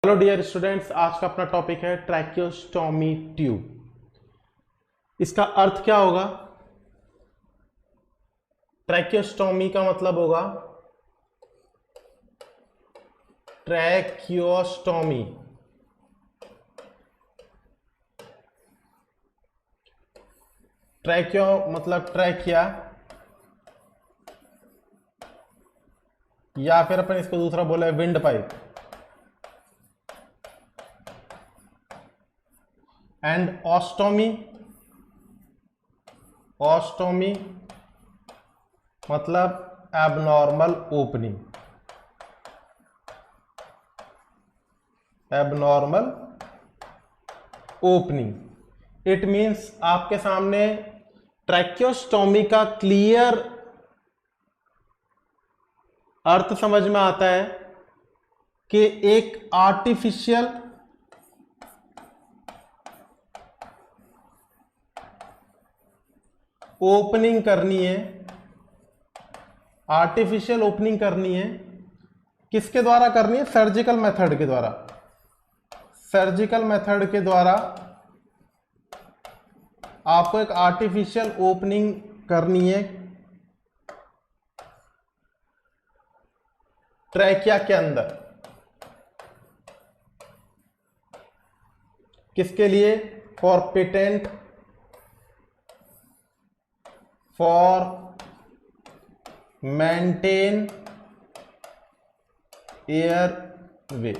Hello dear students, आज का अपना टॉपिक है ट्रैकियोस्टोमी ट्यूब। इसका अर्थ क्या होगा? ट्रैकियोस्टोमी का मतलब होगा ट्रैकियोस्टोमी। ट्रैकियो मतलब ट्रैकिया, या फिर अपन इसको दूसरा बोले wind pipe. And ostomy, ostomy मतलब abnormal opening. Abnormal opening it means आपके सामने ट्रैकियोस्टोमी का क्लियर अर्थ समझ में आता है कि एक आर्टिफिशियल ओपनिंग करनी है। आर्टिफिशियल ओपनिंग करनी है, किसके द्वारा करनी है? सर्जिकल मेथड के द्वारा। सर्जिकल मेथड के द्वारा आपको एक आर्टिफिशियल ओपनिंग करनी है ट्रैकिया के अंदर। किसके लिए? For patent, for maintain air way.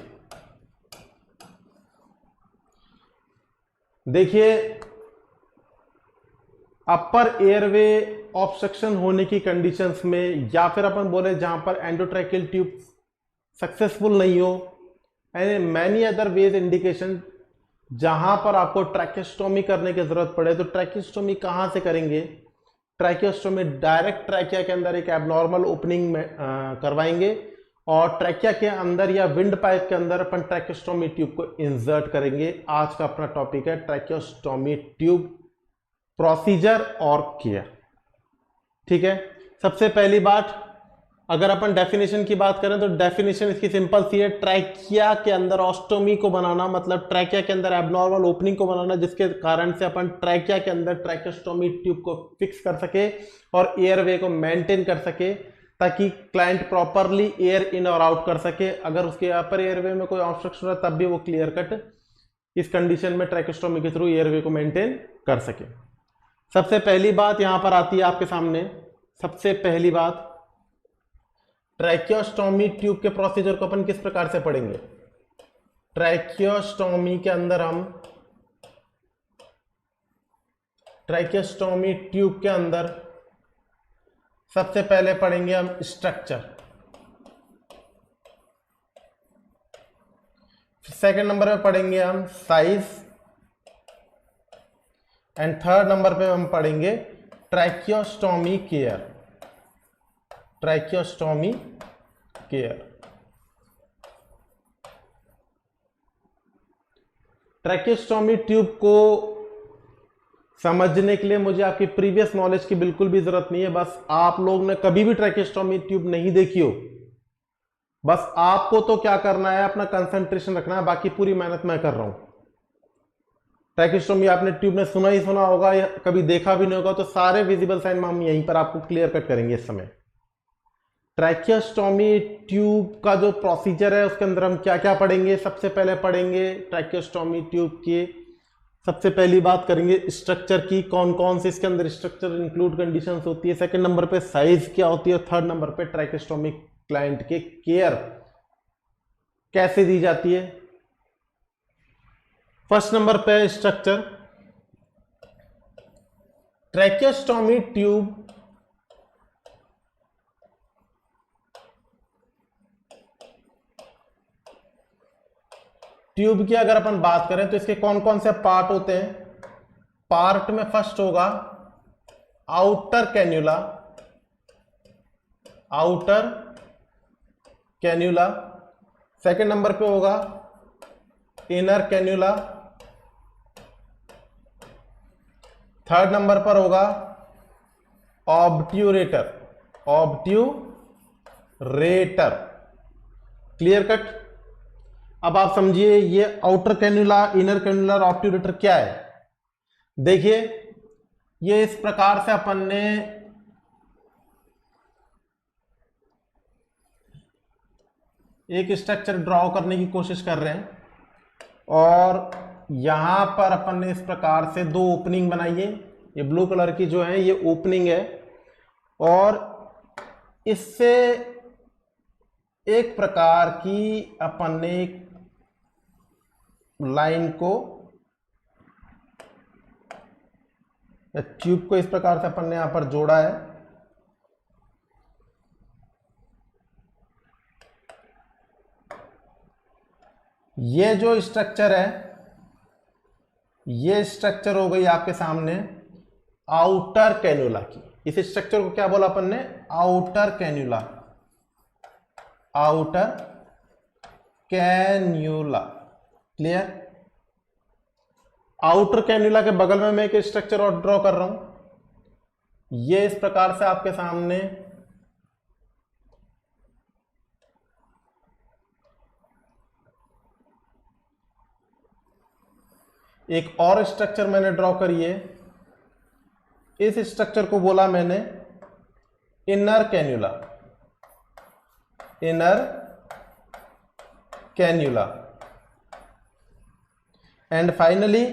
देखिए, अपर एयरवे ऑब्स्ट्रक्शन होने की कंडीशंस में, या फिर अपन बोले जहां पर एंडोट्रैकियल ट्यूब सक्सेसफुल नहीं हो, and many other ways indication, जहां पर आपको ट्रैकियोस्टोमी करने की जरूरत पड़े, तो ट्रैकियोस्टोमी कहां से करेंगे? ट्रैकियोस्टोमी डायरेक्ट ट्रैकिया के अंदर एक एबनॉर्मल ओपनिंग में करवाएंगे, और ट्रैकिया के अंदर या विंड पाइप के अंदर अपन ट्रैकियोस्टोमी ट्यूब को इंसर्ट करेंगे। आज का अपना टॉपिक है ट्रैकियोस्टोमी ट्यूब प्रोसीजर और केयर। ठीक है, सबसे पहली बात, अगर अपन डेफिनेशन की बात करें तो डेफिनेशन इसकी सिंपल सी है। ट्रैकिया के अंदर ऑस्टोमी को बनाना मतलब ट्रैकिया के अंदर एबनॉर्मल ओपनिंग को बनाना, जिसके कारण से अपन ट्रैकिया के अंदर ट्रैकियोस्टोमी ट्यूब को फिक्स कर सके और एयरवे को मेंटेन कर सके, ताकि क्लाइंट प्रॉपरली एयर इन और आउट कर सके। अगर उसके अपर एयरवे में कोई ऑब्स्ट्रक्शन हो तब भी वो क्लियर कट इस कंडीशन में ट्रैकियोस्टोमी के थ्रू एयरवे को मेंटेन कर सके। सबसे पहली बात यहां पर आती है आपके सामने। सबसे पहली बात, ट्रैकियोस्टोमी ट्यूब के प्रोसीजर को अपन किस प्रकार से पढ़ेंगे? ट्रैकियोस्टोमी के अंदर हम ट्रैकियोस्टोमी ट्यूब के अंदर सबसे पहले पढ़ेंगे हम स्ट्रक्चर। सेकंड नंबर पे पढ़ेंगे हम साइज, एंड थर्ड नंबर पे हम पढ़ेंगे tracheostomy care. Tracheostomy care. Tracheostomy tube को समझने के लिए मुझे आपकी प्रीवियस नॉलेज की बिल्कुल भी जरूरत नहीं है। बस आप लोग ने कभी भी ट्रैकियोस्टोमी ट्यूब नहीं देखी हो, बस आपको तो क्या करना है, अपना कंसंट्रेशन रखना है, बाकी पूरी मेहनत मैं कर रहा हूं। ट्रैकियोस्टोमी आपने ट्यूब में सुना ही सुना होगा या कभी देखा भी नहीं होगा, तो सारे विजिबल साइन हम यहीं पर आपको क्लियर कट करेंगे इस समय। ट्रैकियोस्टोमी ट्यूब का जो प्रोसीजर है उसके अंदर हम क्या क्या पढ़ेंगे? सबसे पहले पढ़ेंगे ट्रैकियोस्टोमी ट्यूब की सबसे पहली बात करेंगे स्ट्रक्चर की, कौन कौन से इसके अंदर स्ट्रक्चर इंक्लूड कंडीशंस होती है। सेकंड नंबर पे साइज क्या होती है। थर्ड नंबर पे ट्रैकियोस्टोमी क्लाइंट के केयर कैसे दी जाती है। फर्स्ट नंबर पे स्ट्रक्चर। ट्रैकियोस्टोमी ट्यूब ट्यूब की अगर अपन बात करें तो इसके कौन कौन से पार्ट होते हैं? पार्ट में फर्स्ट होगा outer cannula. Outer cannula. Second number पे होगा इनर कैन्यूला। थर्ड नंबर पर होगा ऑब्ट्यूरेटर। ऑब्ट्यूरेटर। Clear cut. अब आप समझिए ये आउटर कैन्युला, इनर कैन्युला और ऑब्ट्यूरेटर क्या है। देखिए ये इस प्रकार से अपन ने एक स्ट्रक्चर ड्रॉ करने की कोशिश कर रहे हैं और यहां पर अपन ने इस प्रकार से दो ओपनिंग बनाई है। ये ब्लू कलर की जो है ये ओपनिंग है और इससे एक प्रकार की अपन ने लाइन को या ट्यूब को इस प्रकार से अपन ने यहां पर जोड़ा है। ये जो स्ट्रक्चर है ये स्ट्रक्चर हो गई आपके सामने आउटर कैन्युला की। इस स्ट्रक्चर को क्या बोला अपन ने? Outer cannula, outer cannula. Clear? Outer cannula के बगल में मैं एक स्ट्रक्चर और ड्रॉ कर रहा हूं। ये इस प्रकार से आपके सामने एक और स्ट्रक्चर मैंने ड्रॉ करी है। इस स्ट्रक्चर को बोला मैंने inner cannula, inner cannula. And finally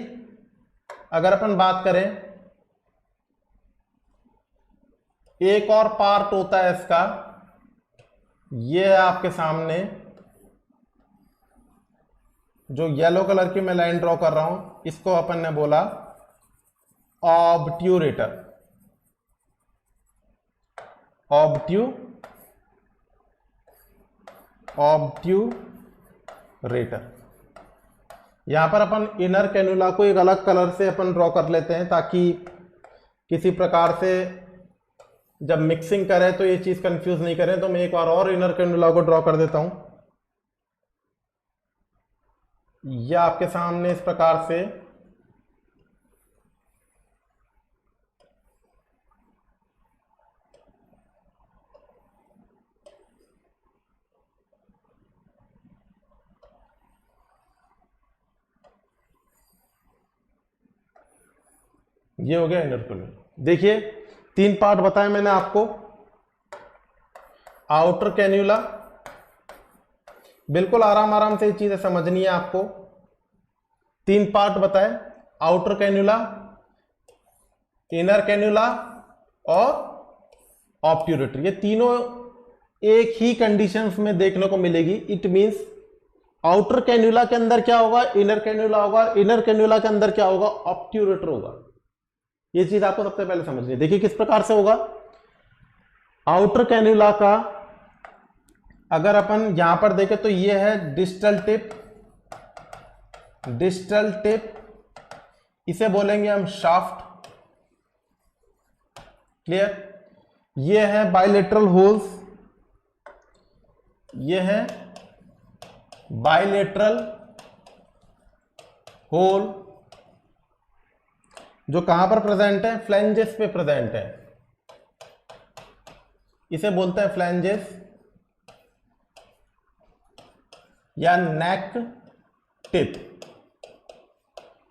अगर अपन बात करें, एक और पार्ट होता है इसका, ये है आपके सामने जो येलो कलर की मैं लाइन ड्रॉ कर रहा हूं, इसको अपन ने बोला ऑब्ट्यूरेटर, ऑब्ट्यूरेटर। यहां पर अपन इनर कैन्युला को एक अलग कलर से अपन ड्रॉ कर लेते हैं ताकि किसी प्रकार से जब मिक्सिंग करें तो ये चीज कंफ्यूज नहीं करें। तो मैं एक बार और इनर कैन्युला को ड्रॉ कर देता हूं। यह आपके सामने इस प्रकार से ये हो गया इनर कैन्युला। देखिए तीन पार्ट बताए मैंने आपको। आउटर कैन्युला, बिल्कुल आराम आराम से ये चीजें समझनी है आपको। तीन पार्ट बताए, आउटर कैन्युला, इनर कैन्युला और ऑब्ट्यूरेटर। ये तीनों एक ही कंडीशंस में देखने को मिलेगी। इट मींस आउटर कैन्युला के अंदर क्या होगा? इनर कैन्युला होगा। इनर कैन्युला के अंदर क्या होगा? ऑब्ट्यूरेटर होगा। ये चीज आपको सबसे पहले समझनी है। देखिए किस प्रकार से होगा। आउटर कैन्युला का अगर अपन यहां पर देखें तो ये है डिस्टल टिप, डिस्टल टिप, इसे बोलेंगे हम शाफ्ट। क्लियर? ये है बाइलेटरल होल्स, ये है बाइलेटरल होल जो कहां पर प्रेजेंट है? फ्लैंजेस पे प्रेजेंट है। इसे बोलते हैं फ्लैंजेस या नेक टिप।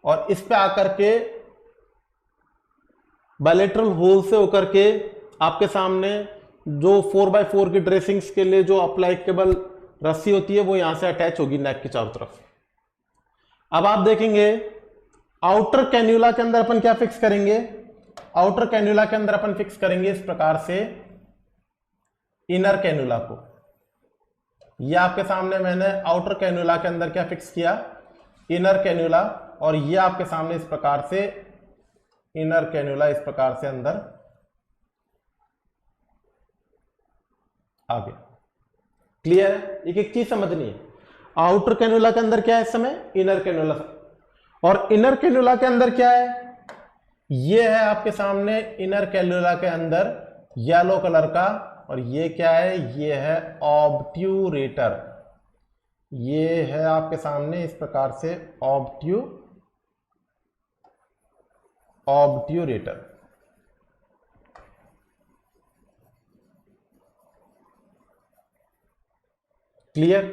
और इस पे आकर के बाइलेटरल होल से होकर के आपके सामने जो 4x4 की ड्रेसिंग्स के लिए जो अप्लाइकेबल रस्सी होती है वो यहां से अटैच होगी नेक के चारों तरफ। अब आप देखेंगे आउटर कैन्युला के अंदर अपन क्या फिक्स करेंगे? आउटर कैन्युला के अंदर अपन फिक्स करेंगे इस प्रकार से इनर कैन्युला को। यह आपके सामने मैंने आउटर कैन्युला के अंदर क्या फिक्स किया? Inner cannula. और यह आपके सामने इस प्रकार से इनर कैन्युला इस प्रकार से अंदर आ गया। क्लियर है? एक एक चीज समझनी है। आउटर कैन्युला के अंदर क्या है इस समय? Inner cannula. और इनर कैन्युला के अंदर क्या है? ये है आपके सामने इनर कैन्युला के अंदर येलो कलर का। और ये क्या है? ये है ऑब्ट्यूरेटर। ये है आपके सामने इस प्रकार से ऑब्ट्यूरेटर। क्लियर?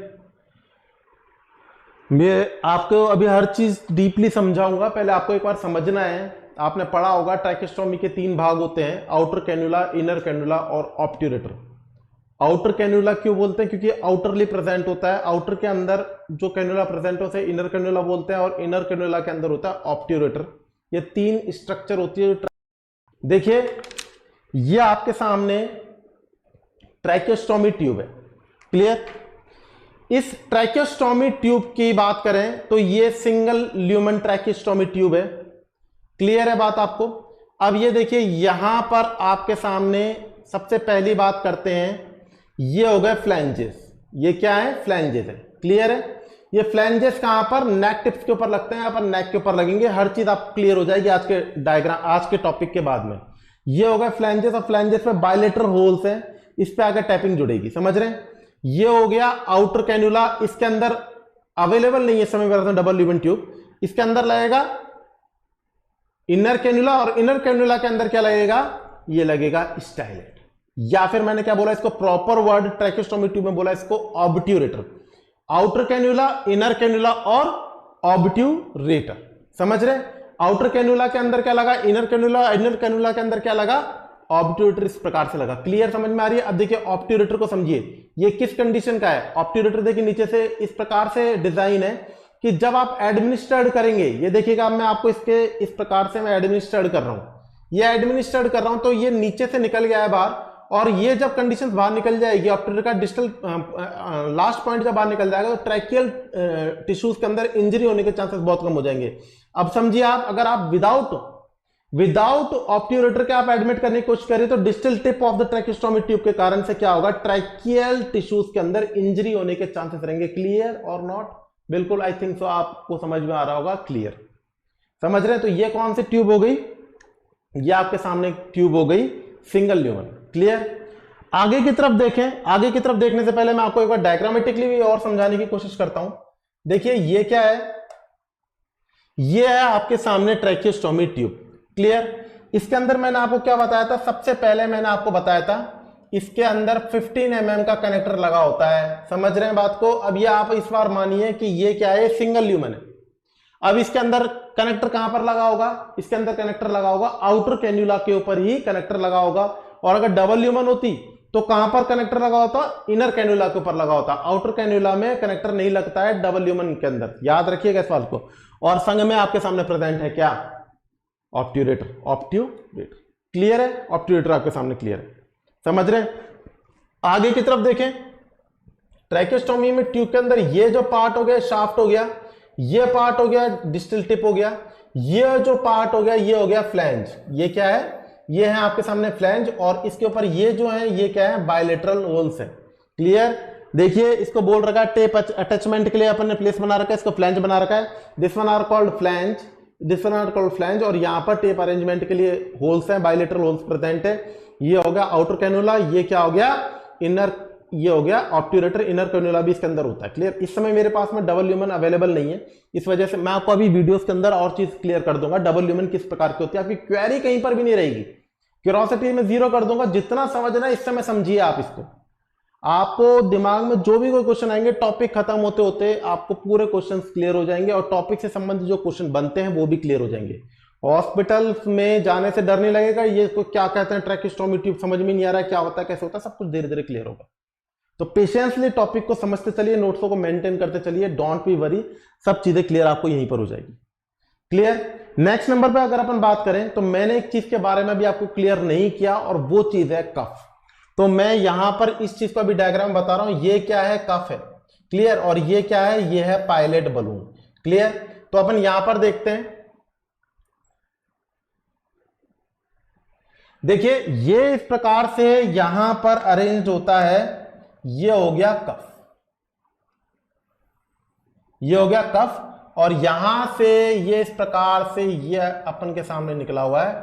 मैं आपको अभी हर चीज डीपली समझाऊंगा, पहले आपको एक बार समझना है। आपने पढ़ा होगा ट्रैकेस्टोमी के 3 भाग होते हैं, आउटर कैन्युला, इनर कैन्युला और ऑब्ट्यूरेटर। आउटर कैन्युला क्यों बोलते हैं? क्योंकि आउटरली प्रेजेंट होता है, आउटर के अंदर जो कैन्युला प्रेजेंट होता है इनर कैन्युला बोलते हैं, और इनर कैन्युला के अंदर होता है ऑब्ट्यूरेटर। ये 3 स्ट्रक्चर होती है। देखिए ये आपके सामने ट्रैकेस्टोमी ट्यूब है, क्लियर। इस ट्रैकेस्टोमी ट्यूब की बात करें तो ये सिंगल ल्यूमन ट्रैकेस्टोमी ट्यूब है, क्लियर है बात आपको। अब ये देखिए यहां पर आपके सामने सबसे पहली बात करते हैं, ये हो गए फ्लैंजेस। ये क्या है? फ्लैंजेस है, क्लियर है। ये फ्लैंजेस कहां पर? नेक टिप्स के ऊपर लगते हैं, यहां पर नेक के ऊपर लगेंगे। हर चीज आप क्लियर हो जाएगी आज के डायग्राम, आज के टॉपिक के बाद में। ये हो गए फ्लैंजेस, और फ्लैंजेस में बायलेटरल होल्स हैं, इस पे आगे टैपिंग जुड़ेगी, समझ रहे हैं। ये हो गया आउटर कैन्युला, इसके अंदर अवेलेबल नहीं है समय पर डबल ल्यूमन ट्यूब, इसके अंदर लगेगा इनर कैन्युला, और इनर कैन्युला के अंदर क्या लगेगा? ये लगेगा स्टाइलेट, या फिर मैंने क्या बोला इसको, प्रॉपर वर्ड ट्रैकेस्टोमी ट्यूब में बोला इसको obturator. Outer cannula, inner cannula और ऑब्ट्यूरेटर, समझ रहे। आउटर कैन्युला के अंदर क्या लगा? इनर कैन्युला, इनर कैन्युला के अंदर क्या लगा? ऑब्ट्यूरेटर। इस प्रकार से लगा, क्लियर, समझ में आ रही है। अब देखिए ऑब्ट्यूरेटर को समझिए, ये किस कंडीशन का है ऑब्ट्यूरेटर। देखिए नीचे से इस प्रकार से डिजाइन है कि जब आप एडमिनिस्ट्रेड करेंगे, ये देखिएगा मैं आपको इसके इस प्रकार से मैं एडमिनिस्ट्रेड कर रहा हूं, ये एडमिनिस्ट्रेड कर रहा हूं, तो ये नीचे से निकल गया है बाहर, और ये जब कंडीशन बाहर निकल जाएगी, ऑब्ट्यूरेटर का डिस्टल लास्ट पॉइंट जब बाहर निकल जाएगा, तो ट्रैकियल टिश्यूज के अंदर इंजरी होने के चांसेस बहुत कम हो जाएंगे। अब समझिए आप, अगर आप विदाउट ऑब्ट्यूरेटर के आप एडमिट करने की कोशिश करें, तो distal tip of the tracheostomy tube के कारण से क्या होगा? ट्रैकियल टिश्यूज के अंदर इंजरी होने के चांसेस रहेंगे, क्लियर और नॉट? बिल्कुल, आई थिंक सो आपको समझ में आ रहा होगा, क्लियर, समझ रहे हैं। तो ये कौन सी ट्यूब हो गई? ये आपके सामने ट्यूब हो गई सिंगल ल्यूमन, क्लियर। आगे की तरफ देखें, आगे की तरफ देखने से पहले मैं आपको एक बार डायग्रामेटिकली भी और समझाने की कोशिश करता हूं। देखिए ये क्या है? ये है आपके सामने ट्रैकेस्टोमी ट्यूब, क्लियर। इसके अंदर मैंने आपको क्या बताया था? सबसे पहले मैंने आपको बताया था इसके अंदर 15 mm का कनेक्टर लगा होता है, समझ रहे हैं बात को। अब ये आप इस बार मानिए कि ये क्या है? सिंगल ल्यूमन है। अब इसके अंदर कनेक्टर कहां पर लगा होगा? इसके अंदर कनेक्टर लगा होगा आउटर कैन्युला के ऊपर ही कनेक्टर लगा होगा। और अगर डबल ल्यूमन होती तो कहां पर कनेक्टर लगा होता? इनर कैन्युला के ऊपर लगा होता। आउटर कैन्युला में कनेक्टर नहीं लगता है डबल ल्यूमन के अंदर, याद रखिएगा इस बात को। और संग में आपके सामने प्रेजेंट है क्या? ऑब्ट्यूरेटर, ऑब्ट्यूरेटर, क्लियर है। ऑब्ट्यूरेटर आपके सामने क्लियर है, समझ रहे हैं। आगे की तरफ देखें, ट्रैकेस्टोमी में ट्यूब के अंदर ये जो पार्ट हो गया शाफ्ट हो गया, ये पार्ट हो गया डिस्टल टिप हो गया, ये जो पार्ट हो गया ये हो गया फ्लैंज। ये क्या है? ये है आपके सामने फ्लैंज, और इसके ऊपर ये जो है ये क्या है? बायलेटरल होल्स है, क्लियर। देखिए इसको बोल रखा है टेप अटैचमेंट के लिए अपन ने प्लेस बना रखा है, इसको फ्लैंज बना रखा है। This one are called flange, this one are called flange, और यहां पर टेप अरेंजमेंट के लिए होल्स हैं, बायलेटरल होल्स प्रेजेंट है। ये हो गया आउटर कैन्युला, ये क्या हो गया? इनर, ये हो गया ऑब्ट्यूरेटर। इनर कैन्युला भी इसके अंदर होता है, क्लियर। इस समय मेरे पास में डबल ल्यूमन अवेलेबल नहीं है, इस वजह से मैं आपको अभी वीडियोस के अंदर और चीज क्लियर कर दूंगा डबल ल्यूमन किस प्रकार की होती है। आपकी क्वेरी कहीं पर भी नहीं रहेगी, क्यूरोसिटी में 0 कर दूंगा। जितना समझना है इस समय समझिए आप इसको। आपको दिमाग में जो भी कोई क्वेश्चन आएंगे, टॉपिक खत्म होते होते आपको पूरे क्वेश्चन क्लियर हो जाएंगे, और टॉपिक से संबंधित जो क्वेश्चन बनते हैं वो भी क्लियर हो जाएंगे। हॉस्पिटल में जाने से डर नहीं लगेगा, ये इसको क्या कहते हैं ट्रैकेस्टोमी ट्यूब समझ में नहीं आ रहा है क्या होता है कैसे होता है, सब कुछ धीरे धीरे क्लियर होगा। तो पेशेंसली टॉपिक को समझते चलिए, नोट्सों को मेंटेन करते चलिए, डोंट बी वरी, सब चीजें क्लियर आपको यहीं पर हो जाएगी, क्लियर। नेक्स्ट नंबर पे अगर अपन बात करें तो मैंने एक चीज के बारे में भी आपको क्लियर नहीं किया, और वो चीज है कफ। तो मैं यहां पर इस चीज को भी डायग्राम बता रहा हूं, ये क्या है? कफ है, क्लियर। और ये क्या है? ये है पायलट बलून, क्लियर। तो अपन यहां पर देखते हैं, देखिए ये इस प्रकार से यहां पर अरेंज होता है। ये हो गया कफ, ये हो गया कफ, और यहां से ये इस प्रकार से ये अपन के सामने निकला हुआ है,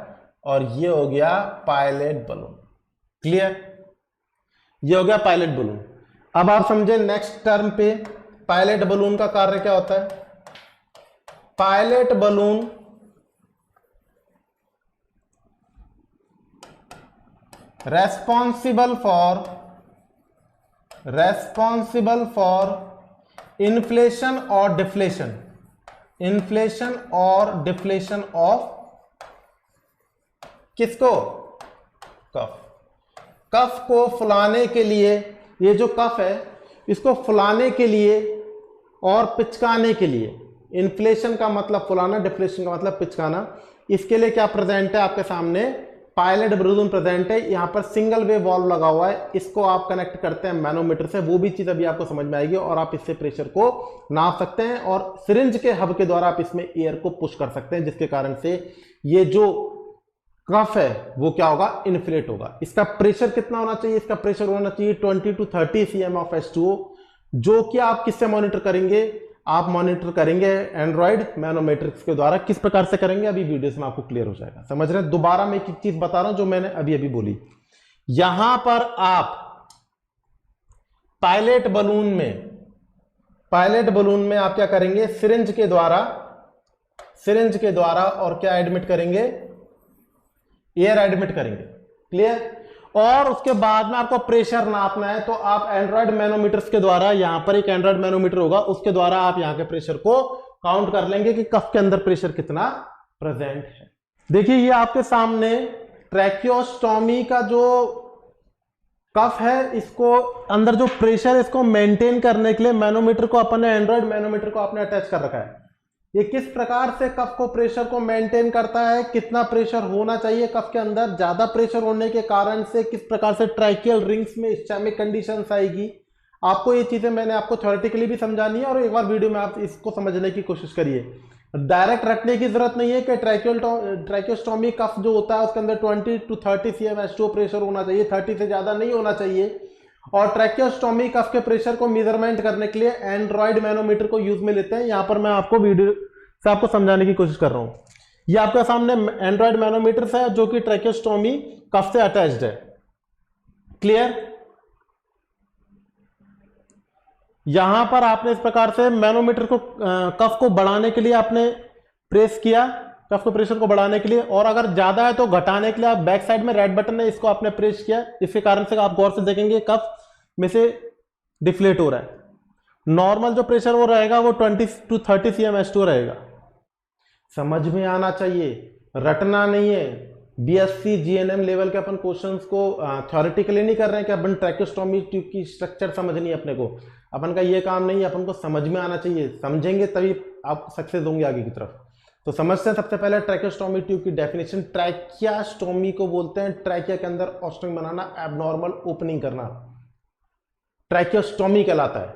और ये हो गया पायलट बलून, क्लियर। ये हो गया पायलट बलून। अब आप समझे नेक्स्ट टर्म पे, पायलट बलून का कार्य क्या होता है? Pilot balloon responsible for inflation और डिफ्लेशन, इन्फ्लेशन और डिफ्लेशन ऑफ किसको? कफ। कफ को फुलाने के लिए, ये जो कफ है इसको फुलाने के लिए और पिचकाने के लिए, इन्फ्लेशन का मतलब फुलाना, डिफ्लेशन का मतलब पिचकाना, इसके लिए क्या प्रेजेंट है आपके सामने? पायलट ब्लूम प्रेजेंट है। यहां पर सिंगल वेव वाल्व लगा हुआ है, इसको आप कनेक्ट करते हैं मैनोमीटर से, वो भी चीज अभी आपको समझ में आएगी, और आप इससे प्रेशर को नाप सकते हैं और सिरिंज के हब के द्वारा आप इसमें एयर को पुश कर सकते हैं, जिसके कारण से ये जो कफ है वो क्या होगा? इन्फ्लेट होगा। इसका प्रेशर कितना होना चाहिए? इसका प्रेशर होना चाहिए 20 to 30 cm ऑफ H2O, जो कि आप किससे मॉनिटर करेंगे? आप मॉनिटर करेंगे एंड्रॉइड मैनोमेट्रिक्स के द्वारा। किस प्रकार से करेंगे अभी वीडियो में आपको क्लियर हो जाएगा। समझ रहे हैं? दोबारा मैं एक चीज बता रहा हूं जो मैंने अभी अभी बोली। यहां पर आप पायलट बलून में आप क्या करेंगे? सिरिंज के द्वारा और क्या एडमिट करेंगे? एयर एडमिट करेंगे। क्लियर? और उसके बाद में आपको प्रेशर नापना है, तो आप एंड्रॉइड मैनोमीटर्स के द्वारा, यहां पर एक एंड्रॉइड मैनोमीटर होगा, उसके द्वारा आप यहां के प्रेशर को काउंट कर लेंगे कि कफ के अंदर प्रेशर कितना प्रेजेंट है। देखिए ये आपके सामने ट्रैकियोस्टोमी का जो कफ है, इसको अंदर जो प्रेशर है इसको मेंटेन करने के लिए मैनोमीटर को, अपन ने एंड्रॉइड मैनोमीटर को आपने अटैच कर रखा है। ये किस प्रकार से कफ को प्रेशर को मेंटेन करता है, कितना प्रेशर होना चाहिए कफ के अंदर, ज्यादा प्रेशर होने के कारण से किस प्रकार से ट्रैकियल रिंग्स में इस्चेमिक कंडीशंस आएगी, आपको ये चीजें मैंने आपको थ्योरेटिकली भी समझानी है, और एक बार वीडियो में आप इसको समझने की कोशिश करिए। डायरेक्ट रटने की जरूरत नहीं है कि ट्रैकियोस्टोमी कफ जो होता है उसके अंदर 20 to 30 cm H2O प्रेशर होना चाहिए, 30 से ज्यादा नहीं होना चाहिए। और ट्रैकियोस्टोमी कफ के प्रेशर को मेजरमेंट करने के लिए एंड्रॉइड मैनोमीटर को यूज में लेते हैं। यहां पर मैं आपको वीडियो से आपको समझाने की कोशिश कर रहा हूं। ये आपके सामने एंड्रॉइड मैनोमीटर है जो कि ट्रैकियोस्टोमी कफ से अटैच्ड है। क्लियर? यहां पर आपने इस प्रकार से मैनोमीटर को कफ को बढ़ाने के लिए आपने प्रेस किया, कफ को प्रेशर को बढ़ाने के लिए, और अगर ज्यादा है तो घटाने के लिए आप बैक साइड में रेड बटन है इसको आपने प्रेस किया, इसके कारण से आप गौर से देखेंगे कफ में से डिफ्लेट हो रहा है। नॉर्मल जो प्रेशर वो रहेगा वो 20 to 30 cm H2O रहेगा। समझ में आना चाहिए, रटना नहीं है। बीएससी जीएनएम लेवल के अपन क्वेश्चंस को थ्योरेटिकली नहीं कर रहे हैं कि अपन ट्रैकियोस्टोमी ट्यूब की स्ट्रक्चर समझनी है अपने को, अपन का ये काम नहीं है, अपन को समझ में आना चाहिए, समझेंगे तभी आप सक्सेस होंगे आगे की तरफ। तो समझते हैं सबसे पहले ट्रैकियोस्टोमी ट्यूब की डेफिनेशन। ट्रैकियास्टोमी को बोलते हैं ट्रैकिया के अंदर ऑस्टिंग बनाना, एबनॉर्मल ओपनिंग करना, ट्रैकियोस्टोमी कहलाता है।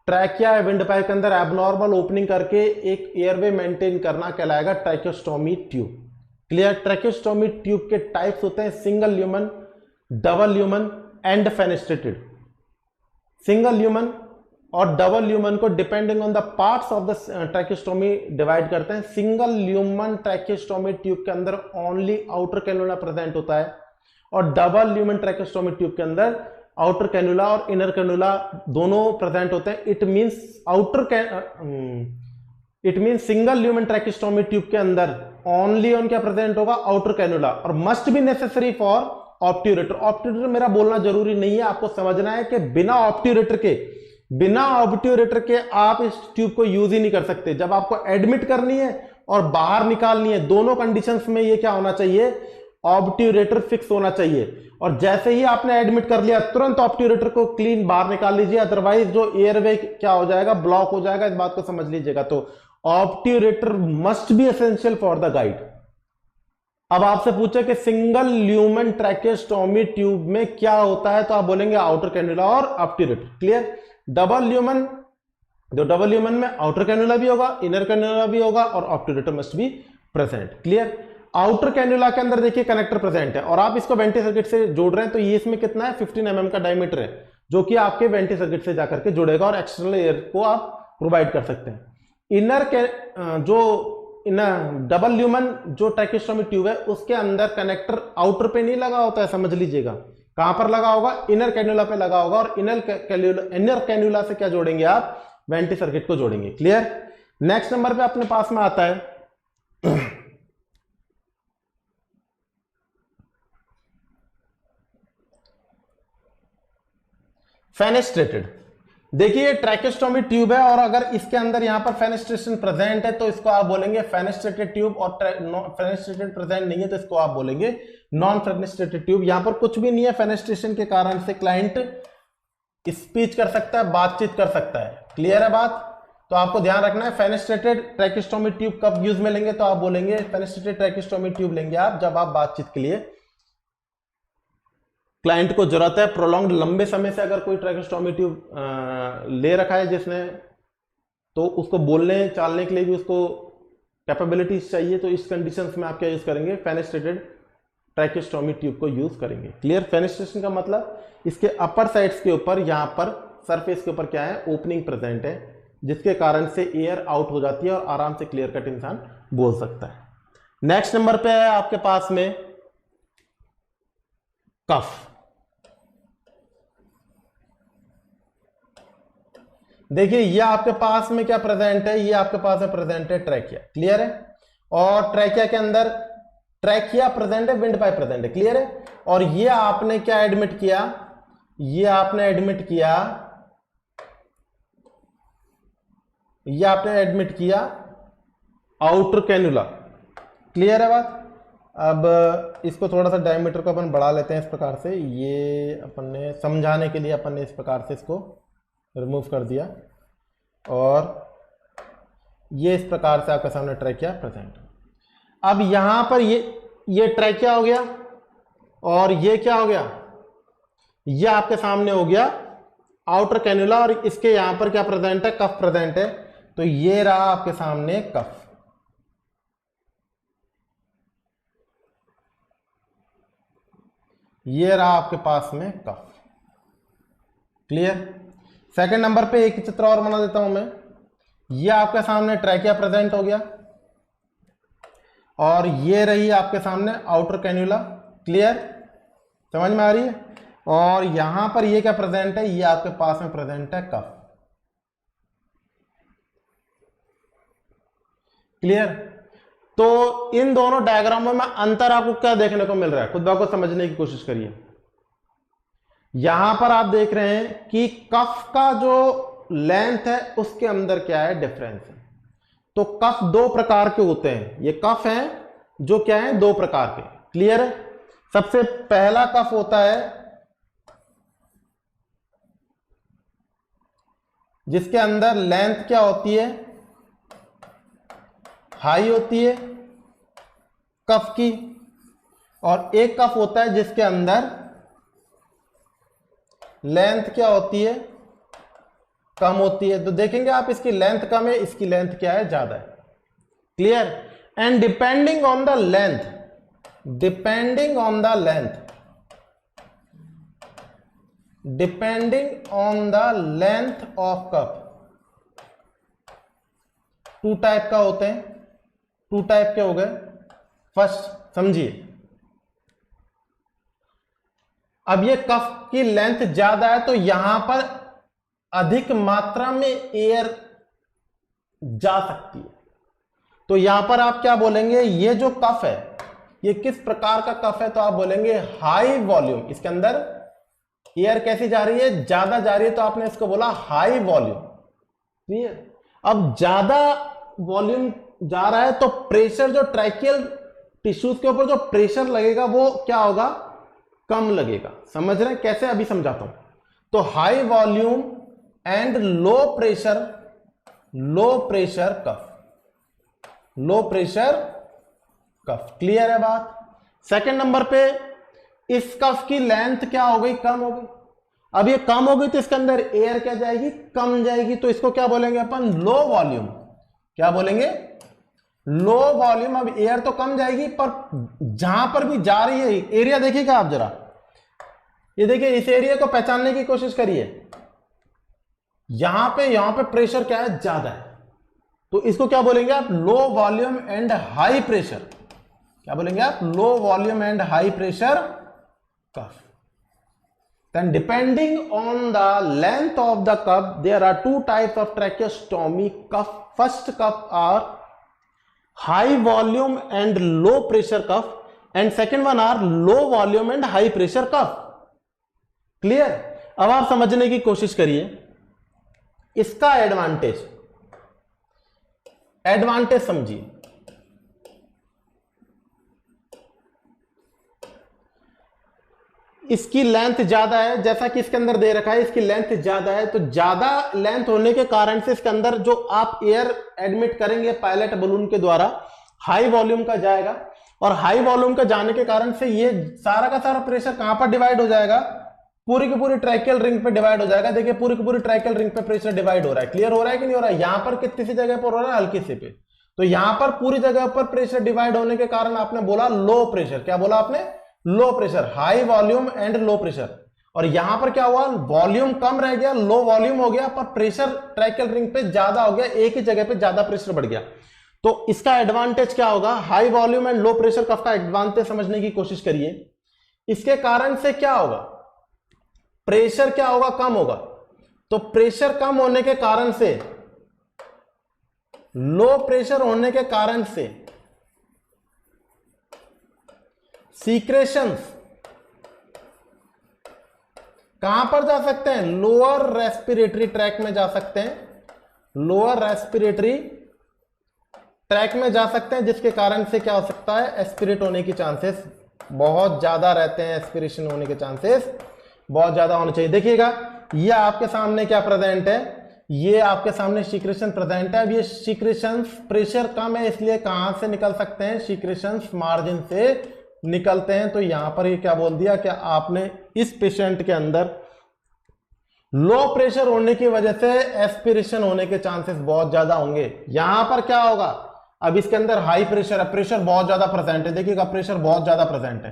ट्रैकिया विंड पाइप के अंदर एबनॉर्मल ओपनिंग करके एक एयरवे मेंटेन करना कहलाएगा tracheostomy tube. Clear? Tracheostomy tube के टाइप्स होते हैं single lumen, double lumen and fenestrated. Single lumen और डबल ल्यूमन को depending on the parts of the tracheostomy divide करते हैं। सिंगल ल्यूमन ट्रैकियोस्टोमी ट्यूब के अंदर ओनली आउटर कैनुला प्रेजेंट होता है, और डबल ल्यूमन ट्रैकियोस्टोमी ट्यूब के अंदर आउटर कैनुला और इनर कैनुला दोनों प्रेजेंट होते हैं। It means single lumen tracheostomy tube के अंदर ओनली ऑन क्या प्रेजेंट होगा? आउटर कैनुला, और must be necessary for obturator. Obturator मेरा बोलना जरूरी नहीं है, आपको समझना है कि बिना ऑब्ट्यूरेटर के आप इस ट्यूब को यूज ही नहीं कर सकते। जब आपको एडमिट करनी है और बाहर निकालनी है, दोनों कंडीशंस में ये क्या होना चाहिए? ऑब्ट्यूरेटर फिक्स होना चाहिए। और जैसे ही आपने एडमिट कर लिया तुरंत ऑब्ट्यूरेटर को क्लीन बाहर निकाल लीजिए, अदरवाइज जो एयरवे क्या हो जाएगा? ब्लॉक हो जाएगा। इस बात को समझ लीजिएगा। तो obturator must be essential for the guide. अब आपसे पूछे कि सिंगल ल्यूमन ट्रैकियोस्टोमी ट्यूब में क्या होता है, तो आप बोलेंगे आउटर कैनुला और ऑब्ट्यूरेटर। क्लियर? डबल ल्यूमन में आउटर कैनुला भी होगा, इनर कैनुला भी होगा, और obturator must be present. Clear? Outer cannula के अंदर देखिए कनेक्टर प्रेजेंट है, और आप इसको वेंटी सर्किट से जोड़ रहे हैं, तो ये इसमें कितना है? 15 mm का डायमीटर है, जो कि आपके वेंटी सर्किट से जाकर के जुड़ेगा और एक्सटर्नल एयर को आप प्रोवाइड कर सकते हैं। डबल ल्यूमन जो ट्रैकियोस्टोमी ट्यूब है उसके अंदर कनेक्टर आउटर पे नहीं लगा होता है, समझ लीजिएगा। कहां पर लगा होगा? इनर कैनुला पे लगा होगा, और इनर कैनुला से क्या जोड़ेंगे आप? वेंटी सर्किट को जोड़ेंगे। क्लियर? नेक्स्ट नंबर पे अपने पास में आता है फेनेस्ट्रेटेड। देखिए ट्रैकेस्टोमी ट्यूब है और अगर इसके अंदर यहां पर फेनेस्ट्रेशन प्रेजेंट है तो इसको आप बोलेंगे फेनेस्ट्रेटेड ट्यूब, और फेनेस्ट्रेटेड प्रेजेंट नहीं है तो इसको आप बोलेंगे नॉन फेनेस्ट्रेटेड ट्यूब। यहां पर कुछ भी नहीं है, फेनेस्ट्रेशन के कारण से क्लाइंट स्पीच कर सकता है, बातचीत कर सकता है। क्लियर है बात? तो आपको ध्यान रखना है फेनेस्ट्रेटेड ट्रैकेस्टोमी ट्यूब कब यूज में लेंगे, तो आप बोलेंगे फेनेस्ट्रेटेड ट्रैकेस्टोमी ट्यूब लेंगे आप जब आप बातचीत के लिए क्लाइंट को जरूरत है, प्रोलॉन्ग लंबे समय से अगर कोई ट्रैकेस्टोमी ट्यूब ले रखा है जिसने, तो उसको बोलने चालने के लिए भी उसको कैपेबिलिटीज चाहिए, तो इस कंडीशंस में आप क्या यूज करेंगे, फेनेस्ट्रेटेड ट्रैकेस्टोमी ट्यूब को यूज करेंगे। क्लियर? फेनेस्ट्रेशन का मतलब इसके अपर साइड्स के ऊपर, यहां पर सरफेस के ऊपर क्या है, ओपनिंग प्रेजेंट है, जिसके कारण से एयर आउट हो जाती है और आराम से क्लियर कट इंसान बोल सकता है। नेक्स्ट नंबर पे है आपके पास में कफ। देखिए ये आपके पास में क्या प्रेजेंट है, ये आपके पास है प्रेजेंट है ट्रैकिया। क्लियर है? और ट्रैकिया के अंदर ट्रैकिया प्रेजेंट है, विंड पाइप प्रेजेंट है। क्लियर है? और ये आपने क्या एडमिट किया, ये आपने एडमिट किया, ये आपने एडमिट किया आउटर कैनुला। क्लियर है बात? अब इसको थोड़ा सा डायमीटर को अपन बढ़ा लेते हैं इस प्रकार से, ये अपन ने समझाने के लिए अपन ने इस प्रकार से इसको रिमूव कर दिया, और ये इस प्रकार से आपके सामने ट्रैकिया प्रेजेंट। अब यहां पर ये ट्रैकिया हो गया, और ये क्या हो गया, ये आपके सामने हो गया आउटर कैनुला, और इसके यहां पर क्या प्रेजेंट है, कफ प्रेजेंट है। तो ये रहा आपके सामने कफ। ये रहा आपके पास में कफ। क्लियर? सेकंड नंबर पे एक चित्र और बना देता हूं मैं। ये आपके सामने ट्रैकिया प्रेजेंट हो गया, और ये रही आपके सामने आउटर कैन्युला। क्लियर? समझ में आ रही है? और यहां पर ये क्या प्रेजेंट है, ये आपके पास में प्रेजेंट है कफ। क्लियर? तो इन दोनों डायग्रामों में अंतर आपको क्या देखने को मिल रहा है, खुद ब खुद समझने की कोशिश करिए। यहां पर आप देख रहे हैं कि कफ का जो लेंथ है उसके अंदर क्या है, डिफरेंस है। तो कफ दो प्रकार के होते हैं, ये कफ हैं जो क्या है, दो प्रकार के। क्लियर है? सबसे पहला कफ होता है जिसके अंदर लेंथ क्या होती है, हाई होती है कफ की, और एक कफ होता है जिसके अंदर लेंथ क्या होती है, कम होती है। तो देखेंगे आप इसकी लेंथ कम है, इसकी लेंथ क्या है, ज्यादा है। Clear? And depending on the length, depending on the length, depending on the length of cup, two type का होते हैं। टू टाइप के हो गए। फर्स्ट समझिए, अब ये कफ की लेंथ ज्यादा है तो यहां पर अधिक मात्रा में एयर जा सकती है। तो यहां पर आप क्या बोलेंगे, ये जो कफ है ये किस प्रकार का कफ है, तो आप बोलेंगे हाई वॉल्यूम। इसके अंदर एयर कैसी जा रही है, ज्यादा जा रही है, तो आपने इसको बोला हाई वॉल्यूम। क्लियर? अब ज्यादा वॉल्यूम जा रहा है तो प्रेशर जो ट्रैकियल टिश्यूज के ऊपर जो प्रेशर लगेगा वो क्या होगा, कम लगेगा। समझ रहे हैं कैसे, अभी समझाता हूं। तो high volume and low pressure, low pressure cuff, low pressure cuff. Clear है बात? सेकंड नंबर पे इस कफ की लेंथ क्या हो गई, कम हो गई। अब ये कम हो गई तो इसके अंदर एयर क्या जाएगी, कम जाएगी। तो इसको क्या बोलेंगे अपन, लो वॉल्यूम। क्या बोलेंगे, लो वॉल्यूम। अब एयर तो कम जाएगी, पर जहां पर भी जा रही है एरिया देखिएगा आप जरा, ये देखिए इस एरिया को पहचानने की कोशिश करिए। यहां पे प्रेशर क्या है, ज्यादा है, तो इसको क्या बोलेंगे आप, low volume and high pressure. क्या बोलेंगे आप, low volume and high pressure cuff. Then depending on the length of the cup, there are two types of tracheostomy cuff. First cuff are high volume and low pressure cuff, and second one are low volume and high pressure cuff. Clear? अब आप समझने की कोशिश करिए। इसका advantage समझिए। इसकी length ज्यादा है, जैसा कि इसके अंदर दे रखा है, इसकी लेंथ ज्यादा है, तो ज्यादा लेंथ होने के कारण से इसके अंदर जो आप एयर एडमिट करेंगे पायलट बलून के द्वारा, हाई वॉल्यूम का जाएगा, और हाई वॉल्यूम का जाने के कारण से ये सारा का सारा प्रेशर कहां पर डिवाइड हो जाएगा, पूरी की पूरी ट्रैकियल रिंग पे डिवाइड हो जाएगा। देखिए पूरी की पूरी ट्रैकियल रिंग पे प्रेशर डिवाइड हो रहा है। क्लियर हो रहा है कि नहीं हो रहा है? यहां पर कितनी सी जगह पर हो रहा है, हल्की सी पे। तो यहां पर पूरी जगह पर प्रेशर डिवाइड होने के कारण आपने बोला लो प्रेशर। क्या बोला आपने? लो pressure, high volume and low pressure. और यहां पर क्या हुआ, वॉल्यूम कम रह गया, लो वॉल्यूम हो गया, पर प्रेशर ट्रैकियल रिंग पे ज्यादा हो गया, एक ही जगह पे ज्यादा प्रेशर बढ़ गया। तो इसका एडवांटेज क्या होगा, high volume and low pressure cuff का एडवांटेज समझने की कोशिश करिए। इसके कारण से क्या होगा, प्रेशर क्या होगा, कम होगा। तो प्रेशर कम होने के कारण से, लो प्रेशर होने के कारण से सीक्रेशंस कहां पर जा सकते हैं, लोअर रेस्पिरेटरी ट्रैक में जा सकते हैं, लोअर रेस्पिरेटरी ट्रैक में जा सकते हैं, जिसके कारण से क्या हो सकता है, एस्पिरेट होने की चांसेस बहुत ज्यादा रहते हैं, एस्पिरेशन होने के चांसेस बहुत ज्यादा होने चाहिए। देखिएगा ये आपके सामने क्या प्रेजेंट है, ये आपके सामने सीक्रेशन प्रेजेंट है। अब ये सीक्रेशंस, प्रेशर कम है इसलिए कहां से निकल सकते हैं, सीक्रेशंस मार्जिन से निकलते हैं। तो यहां पर ये क्या बोल दिया कि आपने इस पेशेंट के अंदर लो प्रेशर होने की वजह से एस्पिरेशन होने के चांसेस बहुत ज्यादा होंगे। यहां पर क्या होगा, अब इसके अंदर हाई प्रेशर है, प्रेशर बहुत ज्यादा प्रेजेंट है, देखिएगा प्रेशर बहुत ज्यादा प्रेजेंट है,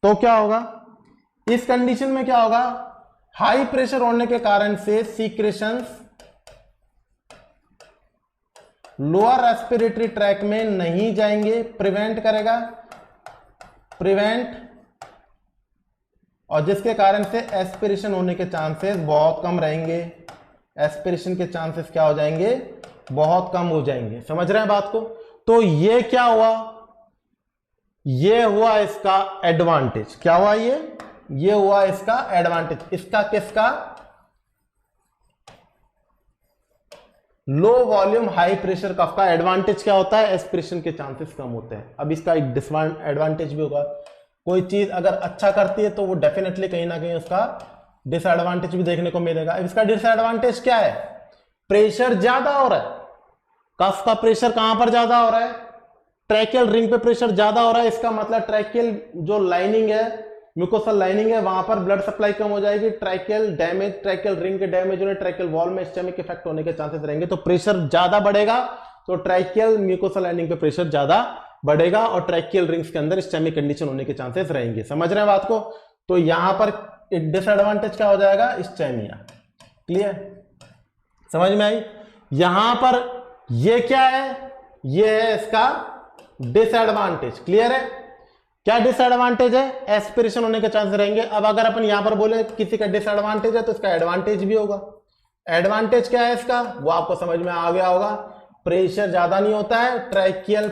तो क्या होगा, इस कंडीशन में क्या होगा, हाई प्रेशर होने के कारण से सीक्रेशंस लोअर रेस्पिरेटरी ट्रैक में नहीं जाएंगे, प्रिवेंट करेगा, प्रिवेंट, और जिसके कारण से एस्पिरेशन होने के चांसेस बहुत कम रहेंगे। एस्पिरेशन के चांसेस क्या हो जाएंगे, बहुत कम हो जाएंगे। समझ रहे हैं बात को? तो ये क्या हुआ, ये हुआ इसका एडवांटेज। क्या हुआ, ये हुआ इसका एडवांटेज। इसका किसका, low volume high pressure cuff का एडवांटेज क्या होता है, एस्पिरेशन के चांसेस कम होते हैं। अब इसका एक डिसएडवांटेज भी होगा, कोई चीज अगर अच्छा करती है तो वो डेफिनेटली कहीं ना कहीं उसका डिसएडवांटेज भी देखने को मिलेगा। अब इसका डिसएडवांटेज क्या है, प्रेशर ज्यादा हो रहा है, कफ का प्रेशर कहां पर ज्यादा हो रहा है, ट्रैकियल रिंग पे प्रेशर ज्यादा हो रहा है। इसका मतलब ट्रैकियल जो लाइनिंग है, म्यूकोसल लाइनिंग है, वहां पर ब्लड सप्लाई कम हो जाएगी, ट्रैकियल डैमेज, ट्रैकियल रिंग के डैमेज होने, ट्रैकियल वॉल में स्टमक इफेक्ट होने के चांसेस रहेंगे। तो प्रेशर ज्यादा बढ़ेगा तो ट्रैकियल म्यूकोसल लाइनिंग पे प्रेशर ज्यादा बढ़ेगा और ट्रैकियल रिंग्स के अंदर स्टमक कंडीशन होने के चांसेस रहेंगे। समझ रहे हैं बात को? तो यहां पर डिसएडवांटेज क्या हो जाएगा, स्टेमिया। क्लियर, समझ में आई? यहां पर ये क्या है, ये है इसका डिसएडवांटेज। क्लियर है? क्या डिसएडवांटेज है, एस्पिरेशन होने के चांसेस रहेंगे। अब अगर अपन यहां पर बोले किसी का डिसएडवांटेज है तो इसका एडवांटेज भी होगा। एडवांटेज क्या है इसका, वो आपको समझ में आ गया होगा, प्रेशर ज्यादा नहीं होता है, ट्रैकियल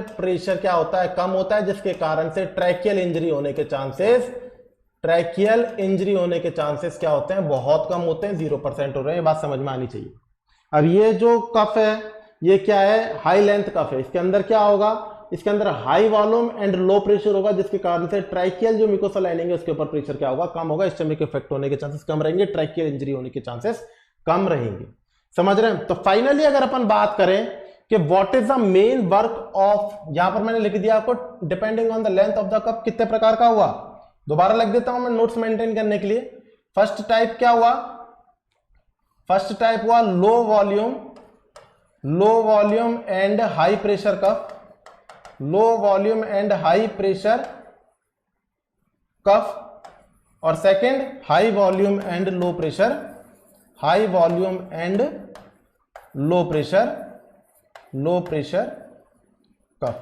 प्रेशर क्या होता है, कम होता है, जिसके कारण से ट्रैकियल इंजरी होने के चांसेस, ट्रैकियल इंजरी होने के चांसेस क्या होते हैं, बहुत कम होते हैं, 0% हो रहे हैं। ये बात समझ में आनी चाहिए। अब ये जो कफ है ये क्या है, हाई लेंथ कफ है। इसके अंदर क्या होगा, इसके अंदर high volume and low pressure होगा, जिसके कारण से ट्रैकियल जो म्यूकोसल लाइनिंग है उसके ऊपर प्रेशर क्या होगा, कम होगा, स्टमक इफेक्ट होने के चांसेस कम रहेंगे, ट्रैकियल इंजरी होने के चांसेस कम रहेंगे। समझ रहे हैं? तो फाइनली अगर अपन बात करें कि what is the main work of, यहां पर मैंने लिख दिया आपको, depending on the length of the cup कितने प्रकार का हुआ, दोबारा लिख देता हूं मैं नोट्स मेंटेन करने के लिए। फर्स्ट टाइप क्या हुआ, फर्स्ट टाइप हुआ low volume and high pressure cuff, low volume and high pressure cuff, और second high volume and low pressure, high volume and low pressure cuff.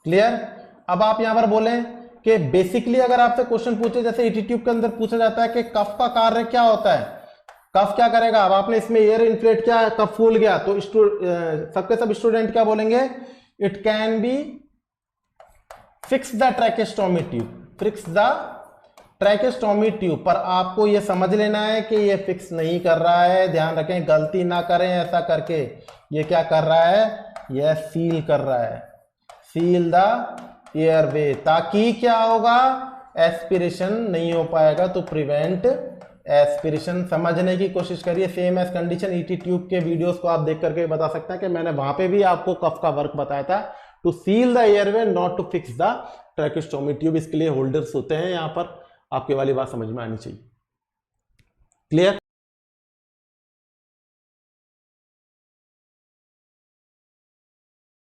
Clear? अब आप यहां पर बोलें कि बेसिकली अगर आपसे क्वेश्चन पूछे, जैसे एटीट्यूब के अंदर पूछा जाता है कि कफ का कार्य क्या होता है, कफ क्या करेगा। अब आपने इसमें एयर इन्फ्लेट किया, कफ फूल गया, तो सबके सब स्टूडेंट क्या बोलेंगे, it can be fix the tracheostomy tube, fix the tracheostomy tube पर आपको ये समझ लेना है कि ये फिक्स नहीं कर रहा है, ध्यान रखें, गलती ना करें ऐसा करके। ये क्या कर रहा है, ये सील कर रहा है, सील द एयरवे, ताकि क्या होगा, एस्पिरेशन नहीं हो पाएगा, तो प्रिवेंट एस्पिरेशन। समझने की कोशिश करिए। Same as condition ET tube के वीडियोस को आप देख करके बता सकते हैं कि मैंने वहां पे भी आपको कफ का वर्क बताया था, to seal the airway not to fix the tracheostomy tube. इसके लिए होल्डर्स होते हैं यहाँ पर, आपके वाली बात समझ में आनी चाहिए। क्लियर।